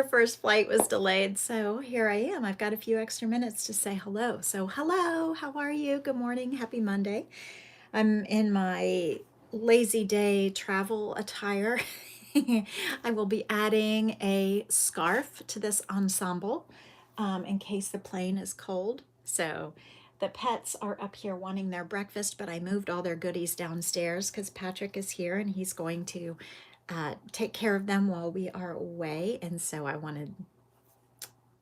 first flight was delayed, so here I am. I've got a few extra minutes to say hello. So, hello, how are you? Good morning, happy Monday. I'm in my lazy day travel attire. I will be adding a scarf to this ensemble in case the plane is cold. So, the pets are up here wanting their breakfast, but I moved all their goodies downstairs because Patrick is here and he's going to take care of them while we are away. And so I wanted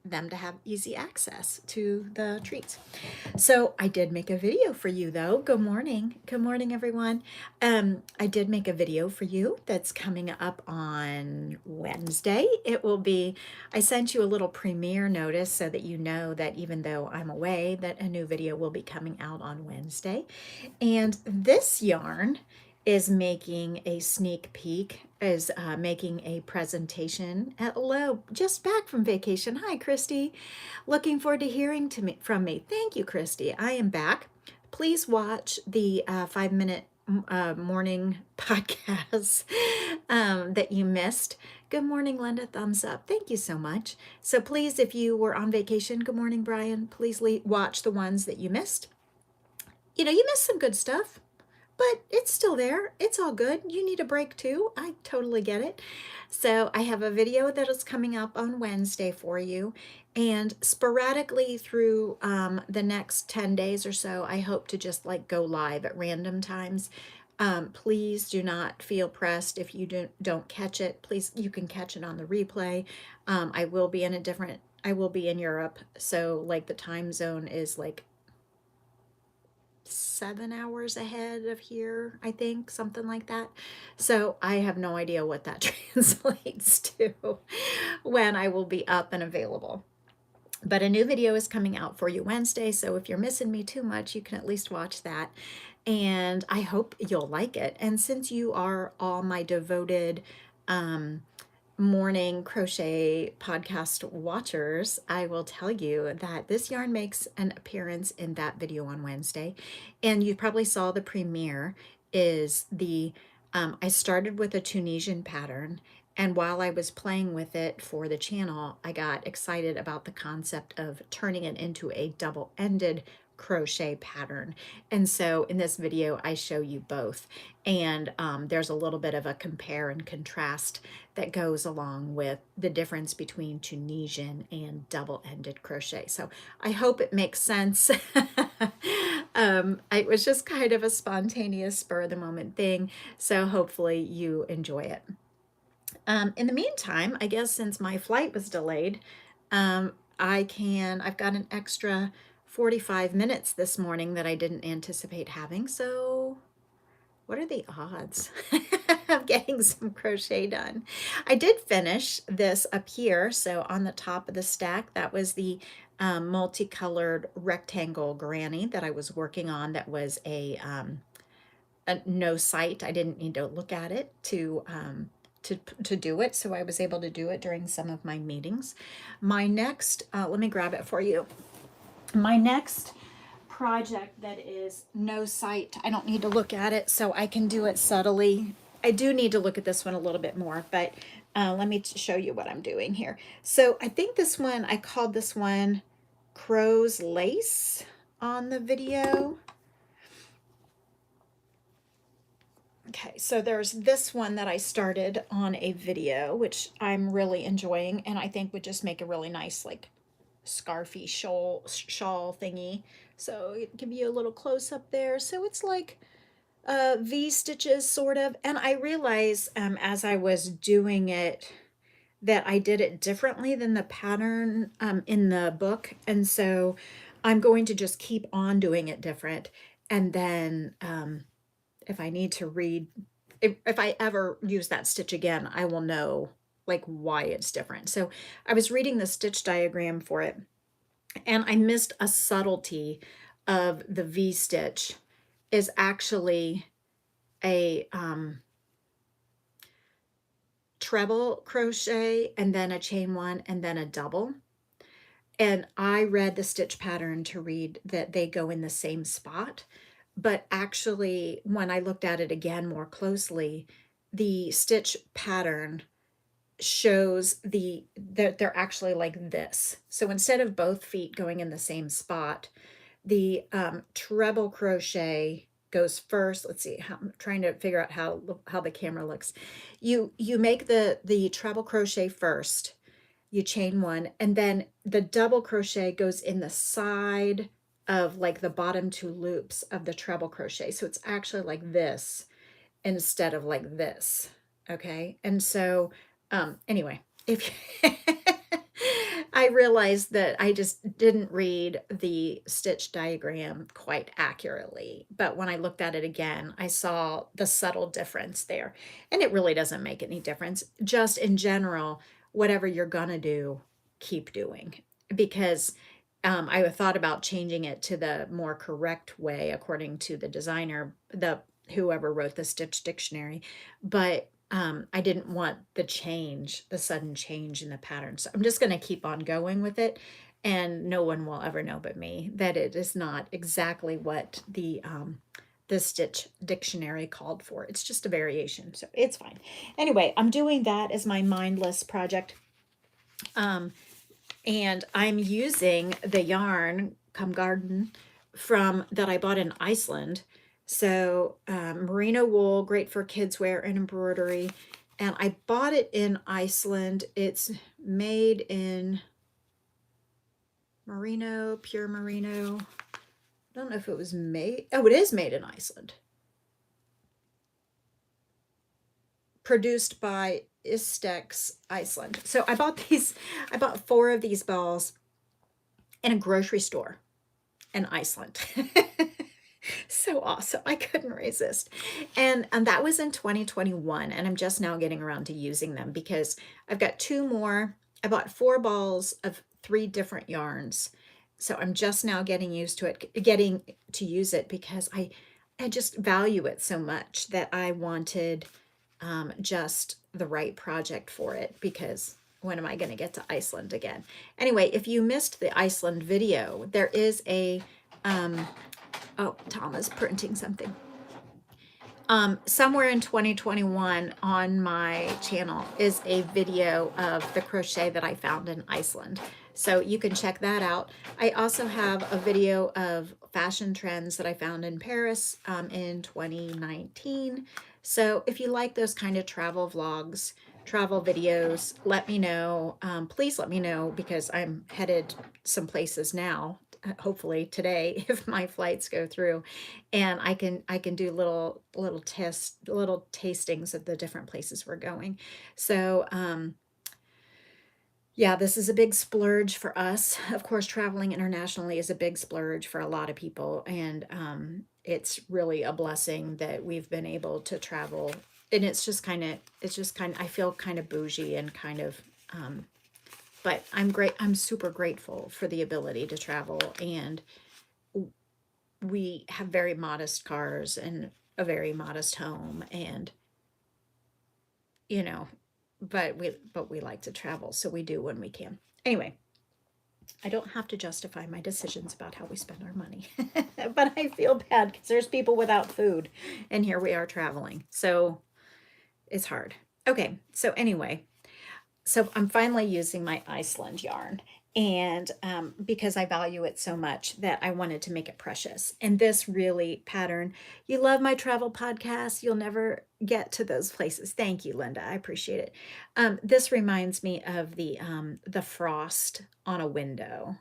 them to have easy access to the treats. So I did make a video for you though. Good morning. Good morning, everyone. I did make a video for you that's coming up on Wednesday. It will be, I sent you a little premiere notice so that you know that even though I'm away, that a new video will be coming out on Wednesday. And this yarn is making a sneak peek, is making a presentation. Hello, just back from vacation. Hi, Christy. Looking forward to hearing from me. Thank you, Christy. I am back. Please watch the 5-minute morning podcast that you missed. Good morning, Linda. Thumbs up. Thank you so much. So please, if you were on vacation, good morning, Brian. Please watch the ones that you missed. You missed some good stuff, but it's still there. It's all good. You need a break too. I totally get it. So I have a video that is coming up on Wednesday for you. And sporadically through the next 10 days or so, I hope to just go live at random times. Please do not feel pressed if you don't catch it. Please, you can catch it on the replay. I will be in Europe. So the time zone is 7 hours ahead of here, I think, something like that. So I have no idea what that translates to when I will be up and available. But a new video is coming out for you Wednesday, so if you're missing me too much, you can at least watch that. And I hope you'll like it. And since you are all my devoted morning crochet podcast watchers, I will tell you that this yarn makes an appearance in that video on Wednesday. And you probably saw the premiere is I started with a Tunisian pattern. And while I was playing with it for the channel, I got excited about the concept of turning it into a double-ended crochet pattern. And so in this video, I show you both. And there's a little bit of a compare and contrast that goes along with the difference between Tunisian and double-ended crochet. So I hope it makes sense. It was just kind of a spontaneous spur of the moment thing. So hopefully you enjoy it. In the meantime, I guess since my flight was delayed, I've got an extra 45 minutes this morning that I didn't anticipate having. So what are the odds of getting some crochet done? I did finish this up here. So on the top of the stack, that was the multicolored rectangle granny that I was working on. That was a no sight. I didn't need to look at it to do it. So I was able to do it during some of my meetings. My next, let me grab it for you. My next project that is no sight, I don't need to look at it, so I can do it subtly. I do need to look at this one a little bit more, but let me show you what I'm doing here. So I think this one, I called this one Crow's Lace on the video. Okay, so there's this one that I started on a video, which I'm really enjoying, and I think would just make a really nice scarfy shawl thingy. So give you a little close up there. So it's V stitches sort of. And I realized as I was doing it that I did it differently than the pattern in the book. And so I'm going to just keep on doing it different. And then if I need to read, if I ever use that stitch again, I will know why it's different. So I was reading the stitch diagram for it, and I missed a subtlety of the V stitch is actually a treble crochet and then a chain one and then a double. And I read the stitch pattern to read that they go in the same spot. But actually, when I looked at it again more closely, the stitch pattern shows that they're actually like this. So instead of both feet going in the same spot, the treble crochet goes first. Let's see, I'm trying to figure out how the camera looks. You make the treble crochet first, you chain one, and then the double crochet goes in the side of like the bottom two loops of the treble crochet. So it's actually like this instead of like this. Okay. And so, anyway, if I realized that I just didn't read the stitch diagram quite accurately, but when I looked at it again, I saw the subtle difference there. And it really doesn't make any difference. Just in general, whatever you're gonna do, keep doing. Because I thought about changing it to the more correct way according to the designer, the whoever wrote the Stitch Dictionary, but I didn't want the sudden change in the pattern. So I'm just going to keep on going with it, and no one will ever know but me that it is not exactly what the Stitch Dictionary called for. It's just a variation, so it's fine. Anyway, I'm doing that as my mindless project. And I'm using the yarn Come Garden from that I bought in Iceland. So merino wool, great for kids wear and embroidery. And I bought it in Iceland. It's made in merino, pure merino. I don't know if it was made. Oh, it is made in Iceland. Produced by Istex Iceland. So I bought 4 of these balls in a grocery store in Iceland. So awesome. I couldn't resist. And that was in 2021. And I'm just now getting around to using them because I've got 2 more. I bought 4 balls of 3 different yarns. So I'm just now getting used to it, getting to use it because I just value it so much that I wanted just the right project for it, because when am I going to get to Iceland again? Anyway, if you missed the Iceland video, there is a oh, Tom is printing something. Somewhere in 2021 on my channel is a video of the crochet that I found in Iceland. So you can check that out. I also have a video of fashion trends that I found in Paris in 2019. So if you like those kind of travel vlogs, travel videos, let me know. Please let me know, because I'm headed some places now, hopefully today, if my flights go through, and I can do little tastings of the different places we're going. So yeah, this is a big splurge for us. Of course, traveling internationally is a big splurge for a lot of people, and it's really a blessing that we've been able to travel. And it's just kind of, I feel kind of bougie and kind of, but I'm super grateful for the ability to travel. And we have very modest cars and a very modest home, and you know, but we like to travel, so we do when we can. Anyway, I don't have to justify my decisions about how we spend our money, but I feel bad because there's people without food, and here we are traveling, so it's hard. Okay, so anyway, so I'm finally using my Iceland yarn, and because I value it so much that I wanted to make it precious. And this really pattern, you love my travel podcast, you'll never get to those places. Thank you, Linda. I appreciate it. This reminds me of the frost on a window.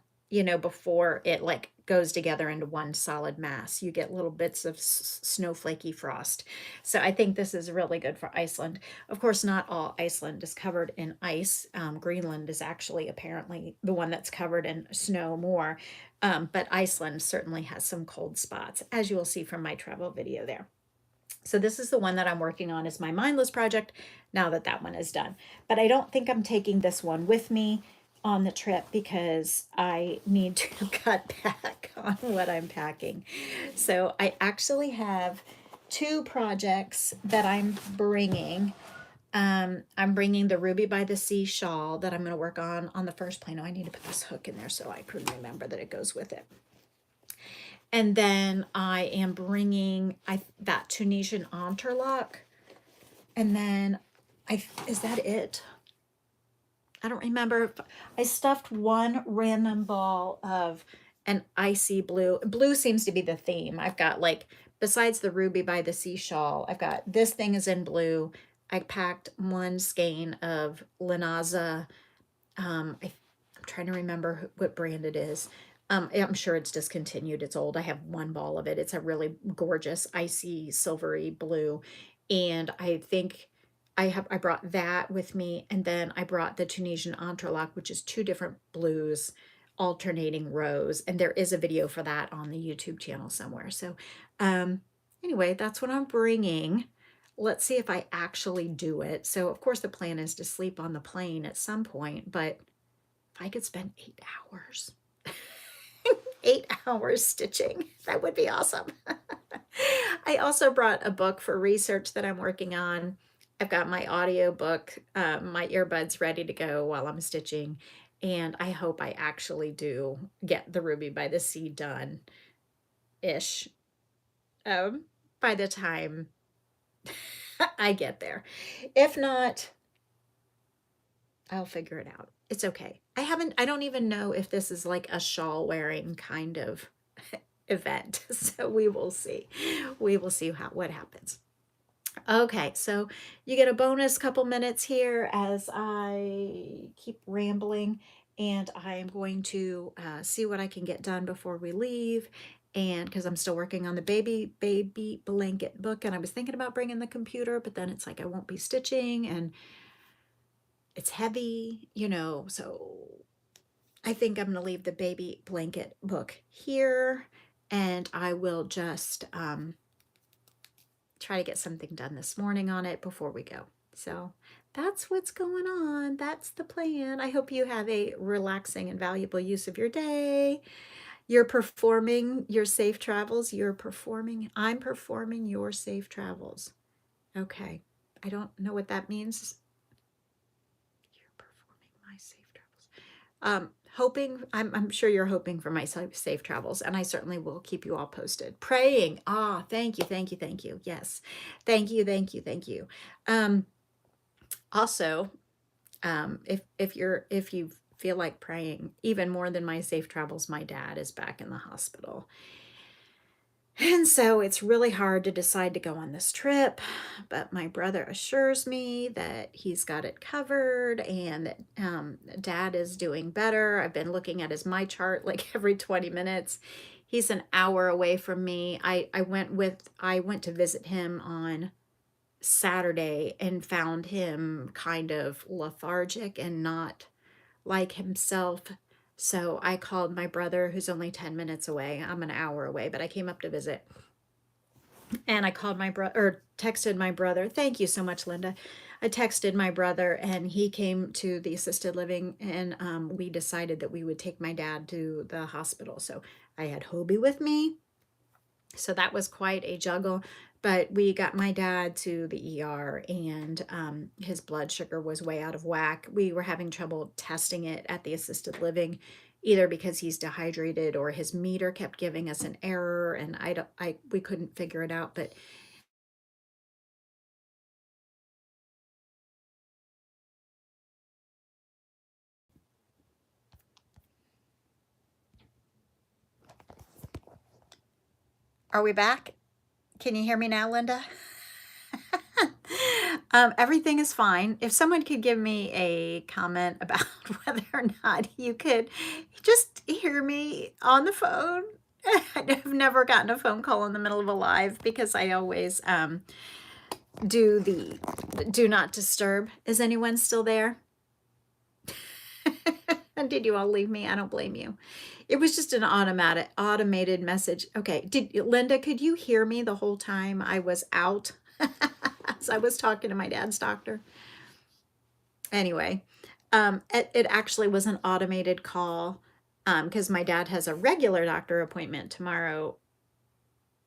Before it like goes together into one solid mass, you get little bits of snowflakey frost. So I think this is really good for Iceland. Of course, not all Iceland is covered in ice. Greenland is actually apparently the one that's covered in snow more. But Iceland certainly has some cold spots, as you will see from my travel video there. So this is the one that I'm working on as my mindless project now that that one is done. But I don't think I'm taking this one with me on the trip because I need to cut back on what I'm packing. So I actually have 2 projects that I'm bringing. I'm bringing the Ruby by the Sea shawl that I'm going to work on the first plane. Oh, I need to put this hook in there so I can remember that it goes with it. And then I am bringing that Tunisian interlock. And then is that it? I don't remember if I stuffed one random ball of an icy blue. Blue seems to be the theme. I've got like, besides the Ruby by the Sea shawl, I've got this thing is in blue. I packed one skein of Linaza. I'm trying to remember what brand it is. I'm sure it's discontinued. It's old. I have one ball of it. It's a really gorgeous, icy, silvery blue. And I think I brought that with me. And then I brought the Tunisian Entrelac, which is two different blues, alternating rows. And there is a video for that on the YouTube channel somewhere. So um, anyway, that's what I'm bringing. Let's see if I actually do it. So of course the plan is to sleep on the plane at some point, but if I could spend 8 hours, 8 hours stitching, that would be awesome. I also brought a book for research that I'm working on. I've got my audio book, my earbuds ready to go while I'm stitching. And I hope I actually do get the Ruby by the Sea done ish by the time I get there. If not, I'll figure it out. It's okay. I don't even know if this is like a shawl wearing kind of event. So we will see. We will see what happens. Okay, so you get a bonus couple minutes here as I keep rambling, and I am going to see what I can get done before we leave. And because I'm still working on the baby blanket book, and I was thinking about bringing the computer, but then it's like I won't be stitching and it's heavy, so I think I'm going to leave the baby blanket book here, and I will just try to get something done this morning on it before we go. So that's what's going on. That's the plan. I hope you have a relaxing and valuable use of your day. You're performing your safe travels. I'm performing your safe travels. Okay. I don't know what that means. You're performing my safe travels. I'm sure you're hoping for my safe travels, and I certainly will keep you all posted. Praying. Thank you, thank you, thank you. Yes. Thank you, thank you, thank you. Also, if you feel like praying even more than my safe travels, my dad is back in the hospital. And so it's really hard to decide to go on this trip, but my brother assures me that he's got it covered and that Dad is doing better. I've been looking at his my chart like every 20 minutes. He's an hour away from me. I went to visit him on Saturday and found him kind of lethargic and not like himself. So I called my brother, who's only 10 minutes away. I'm an hour away, but I came up to visit. And I called my brother, or texted my brother. Thank you so much, Linda. I texted my brother, and he came to the assisted living, and we decided that we would take my dad to the hospital. So I had Hobie with me. So that was quite a juggle. But we got my dad to the ER, and his blood sugar was way out of whack. We were having trouble testing it at the assisted living, either because he's dehydrated or his meter kept giving us an error, and we couldn't figure it out. But are we back? Can you hear me now, Linda? Everything is fine. If someone could give me a comment about whether or not you could just hear me on the phone. I've never gotten a phone call in the middle of a live because I always do the do not disturb. Is anyone still there? Did you all leave me? I don't blame you. It was just an automated message. Okay. Linda, could you hear me the whole time I was out? As I was talking to my dad's doctor. Anyway, it actually was an automated call because my dad has a regular doctor appointment tomorrow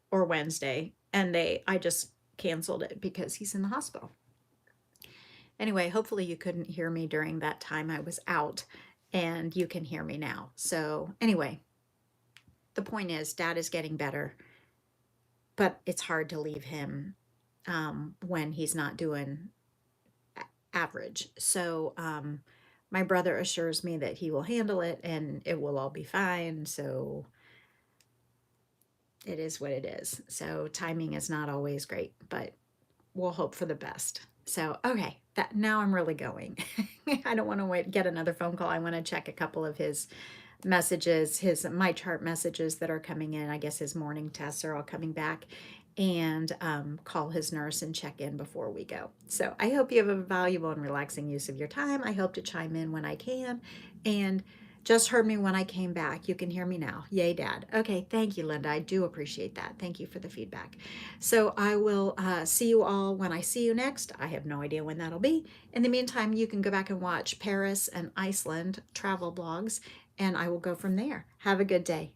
or Wednesday, and I just canceled it because he's in the hospital. Anyway, hopefully you couldn't hear me during that time I was out, and you can hear me now. So anyway, the point is Dad is getting better, but it's hard to leave him when he's not doing average. So my brother assures me that he will handle it and it will all be fine. So it is what it is. So timing is not always great, but we'll hope for the best. So, okay, that now I'm really going. I don't want to wait, get another phone call. I want to check a couple of his messages, his my chart messages that are coming in. I guess his morning tests are all coming back, and call his nurse and check in before we go. So I hope you have a valuable and relaxing use of your time. I hope to chime in when I can, and just heard me when I came back. You can hear me now. Yay, Dad. Okay, thank you, Linda. I do appreciate that. Thank you for the feedback. So I will see you all when I see you next. I have no idea when that'll be. In the meantime, you can go back and watch Paris and Iceland travel blogs, and I will go from there. Have a good day.